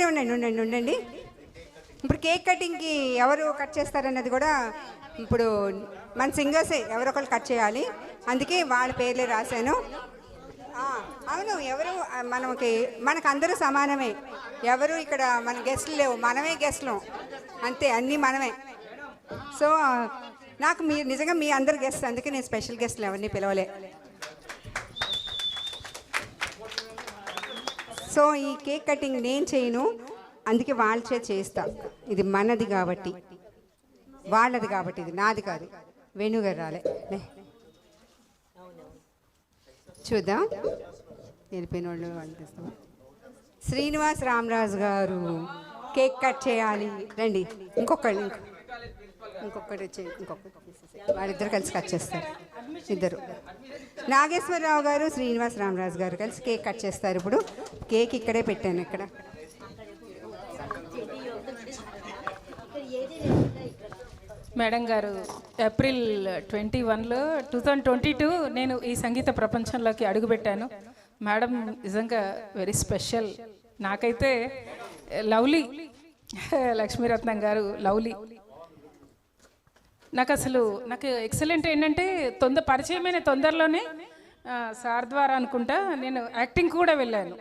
ఇక్కడే ఉండండి. ఇప్పుడు కేక్ కటింగ్కి ఎవరు కట్ చేస్తారన్నది కూడా ఇప్పుడు మన సింగర్సే ఎవరో ఒకరు కట్ చేయాలి, అందుకే వాళ్ళ పేర్లే రాశాను. అవును, ఎవరు మనకు అందరూ సమానమే, ఎవరు ఇక్కడ మన గెస్ట్లు లేవు, మనమే గెస్ట్లు అంతే, అన్నీ మనమే. సో నాకు మీరు నిజంగా మీ అందరు గెస్ట్, అందుకే నేను స్పెషల్ గెస్ట్లు ఎవరిని పిలవలే. సో ఈ కేక్ కటింగ్ నేను చేయను, అందుకే వాళ్ళ చేస్తా. ఇది మనది కాబట్టి, వాళ్ళది కాబట్టి, ఇది నాది కాదు. వేణుగారు రాలే, చూద్దాం. వెళ్ళిపోయిన వాళ్ళు అనిపిస్తాం. శ్రీనివాస్ రామరాజు గారు కేక్ కట్ చేయాలి, రండి. ఇంకొకటి వాళ్ళిద్దరు కలిసి కట్ చేస్తారు. ఇద్దరు నాగేశ్వరరావు గారు, శ్రీనివాస్ రామరాజు గారు కలిసి కేక్ కట్ చేస్తారు. ఇప్పుడు కేక్ ఇక్కడే పెట్టాను. ఇక్కడ మేడం గారు ఏప్రిల్ 21లో 2022 నేను ఈ సంగీత ప్రపంచంలోకి అడుగుపెట్టాను. మేడం నిజంగా వెరీ స్పెషల్. నాకైతే లవ్లీ లక్ష్మీరత్నం గారు లవ్లీ. నాకు ఎక్సలెంట్ ఏంటంటే పరిచయమైన తొందరలోనే సార్ ద్వారా అనుకుంటా నేను యాక్టింగ్ కూడా వెళ్ళాను.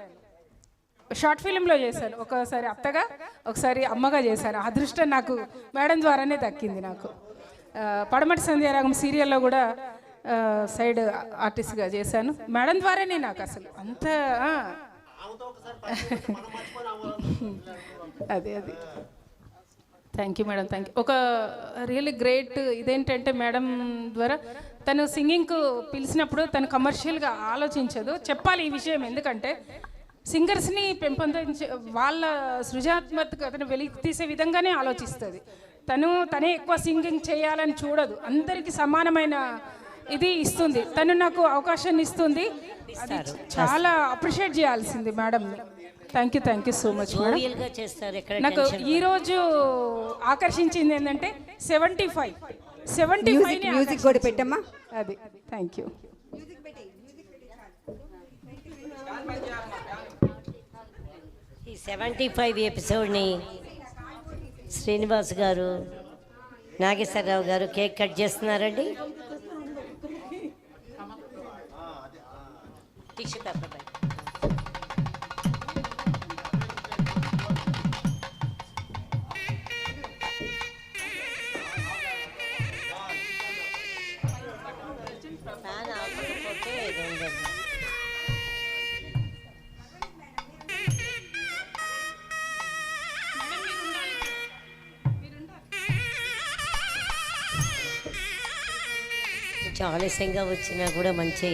షార్ట్ ఫిలింలో చేశాను, ఒకసారి అత్తగా ఒకసారి అమ్మగా చేశాను. అదృష్టం నాకు మేడం ద్వారానే దక్కింది. నాకు పడమటి సంధ్యారాగం సీరియల్లో కూడా సైడ్ ఆర్టిస్ట్గా చేశాను. మేడం ద్వారానే నాకు అసలు అంత అది thank you madam, thank you. ఒక రియల్లీ గ్రేట్ ఇదేంటంటే మేడం ద్వారా తను సింగింగ్కు పిలిచినప్పుడు తను కమర్షియల్గా ఆలోచించదు. చెప్పాలి ఈ విషయం, ఎందుకంటే సింగర్స్ని పెంపొందించే వాళ్ళ సృజనాత్మకతను వెలికి తీసే విధంగానే ఆలోచిస్తుంది. తనే ఎక్కువ సింగింగ్ చేయాలని చూడదు, అందరికీ సమానమైన ఇది ఇస్తుంది. తను నాకు అవకాశాన్ని ఇస్తుంది, అది చాలా అప్రిషియేట్ చేయాల్సింది మేడంని. Thank you so much madam. నాకు ఈరోజు ఆకర్షించింది ఏంటంటే 75 మ్యూజిక్ కూడా పెట్టమ్మా. అది థ్యాంక్ యూ. ఈ 75 ఎపిసోడ్ని శ్రీనివాస్ గారు, నాగేశ్వరరావు గారు కేక్ కట్ చేస్తున్నారండి. టిష్యూ పేపర్ ఆలస్యంగా వచ్చినా కూడా మంచి